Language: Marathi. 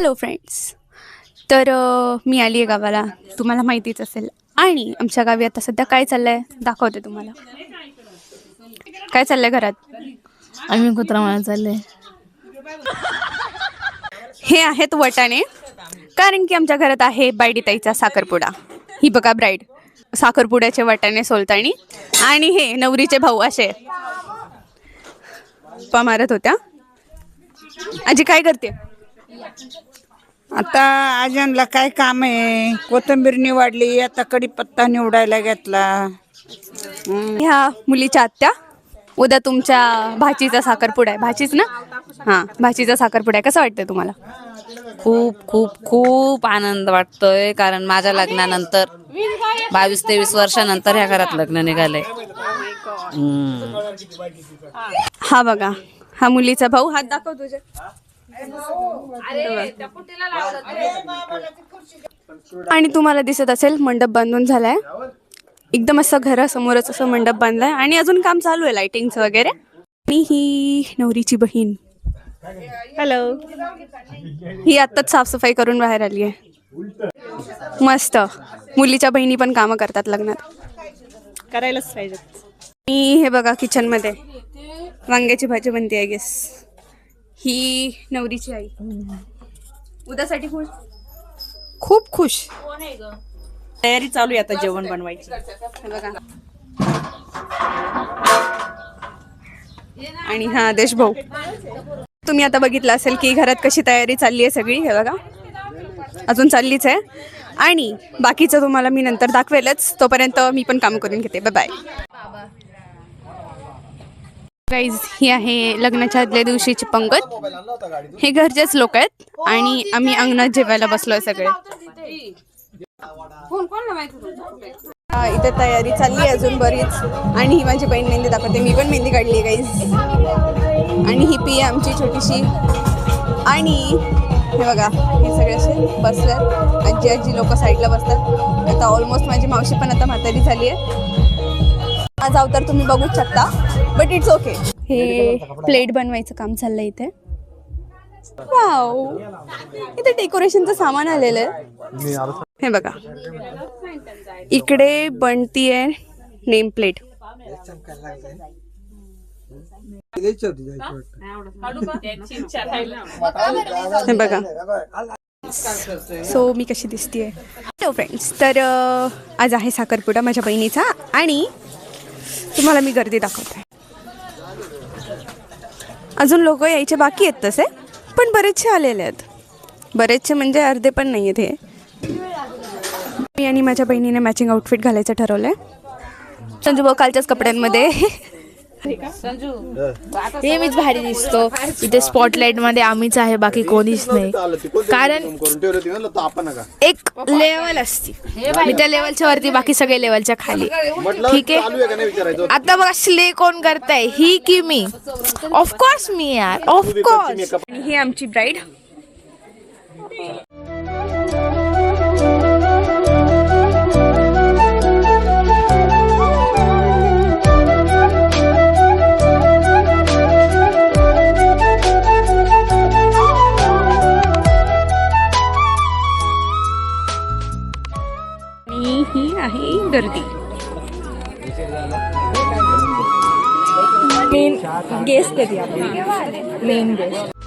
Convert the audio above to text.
Hello friends. तर मी आली आहे गावाला, तुम्हाला माहितीच असेल. आणि आमच्या गावी आता सध्या काय चाललंय दाखवते तुम्हाला. काय चाललंय घरात. आम्ही कुत्रा मारा चालले. हे आहेत वटाणे, कारण की आमच्या घरात आहे बायडीताईचा साखरपुडा. ही बघा ब्राईड साखरपुड्याचे वटाणे सोलतानी, आणि हे नवरीचे भाऊ असे पा मारत होत्या. आजी काय करते. आता आजानला काय काम आहे. कोथिंबीर निवडली, आता कढीपत्ता निवडायला घेतला. ह्या मुलीच्या आत्या. उद्या तुमच्या भाचीचा साखरपुडा आहे. भाचीच ना. हां, भाचीचा साखरपुडा आहे. कसं वाटतंय तुम्हाला. खूप खूप खूप आनंद वाटतोय, कारण माझ्या लग्नानंतर 22-23 वर्षानंतर ह्या घरात लग्न निघालंय. हा बघा, हा मुलीचा भाऊ. हात दाखव तुझे. आणि तुम्हाला दिसत असेल मंडप बांधून झालाय. एकदम असं घरासमोरच असं मंडप बांधलाय, आणि अजून काम चालू आहे लाइटिंगचं वगैरे. आणि ही नवरीची बहीण. हॅलो. ही आत्ताच साफसफाई करून बाहेर आली आहे. मस्त. मुलीच्या बहिणी पण कामं करतात लग्नात, करायलाच पाहिजे. मी हे बघा किचन मध्ये वांग्याची भाजी बनते आय गेस. ही नवरीची आई. उद्यासाठी खुश. खूप खुश. तयारी चालू आहे आता जेवण बनवायची. बघा. आणि हा आदेश भाऊ. तुम्ही आता बघितलं असेल की घरात कशी तयारी चालली आहे सगळी. हे बघा, अजून चाललीच आहे. आणि बाकीचं तुम्हाला मी नंतर दाखवेलच. तोपर्यंत मी पण काम करून घेते. Bye bye guys. ही आहे लग्नाच्या आदल्या दिवशीची पंगत. हे घरचेच लोक आहेत, आणि आम्ही अंगणात जेवायला बसलोय सगळे. इथे तयारी चालली अजून बरीच. आणि ही माझी बहीण मेहंदी दाखवते. मी पण मेहंदी काढली आहे गाईज. आणि ही पी आहे आमची छोटीशी. आणि हे बघा, हे सगळे असे बसल्यात. आजी आजी लोक साईडला बसतात. आता ऑलमोस्ट माझी मावशी पण आता म्हातारी झाली आहे. माझा अवतार तुम्ही बघूच शकता, बट इट्स ओके. हे प्लेट बनवायचं काम चाललंय इथे. वाव, इथे डेकोरेशनचं सामान आलेलं आहे. हे बघा, इकडे बनतीये नेम प्लेट. हे बघा. सो मी कशी दिसतीये. Hello friends. तर आज आहे साखरपुडा माझ्या बहिणीचा, आणि तुम्हाला मी गर्दी दाखवते. अजून लोक यायचे बाकी आहेत तसे, पण बरेचसे आलेले आहेत. बरेचसे म्हणजे अर्धे पण नाही आहेत. हे मी आणि माझ्या बहिणीने मॅचिंग आउटफिट घालायचं ठरवलंय. संजू भाऊ कालच्याच कपड्यांमध्ये. नेहमीच भारी दिसतो. इथे स्पॉटलाइट मध्ये आम्हीच आहे, बाकी कोणीच नाही. कारण एक लेवल असते, मी त्या लेवलच्या वरती, बाकी सगळे लेवलच्या खाली. ठीक आहे. आता बघा, स्ले कोण करताय, ही की मी. ऑफकोर्स मी यार, ऑफकोर्स. आणि ही आमची ब्राईड. ही आहे गर्दी. मेन गेस्ट कधी आपली मेन गेस्ट.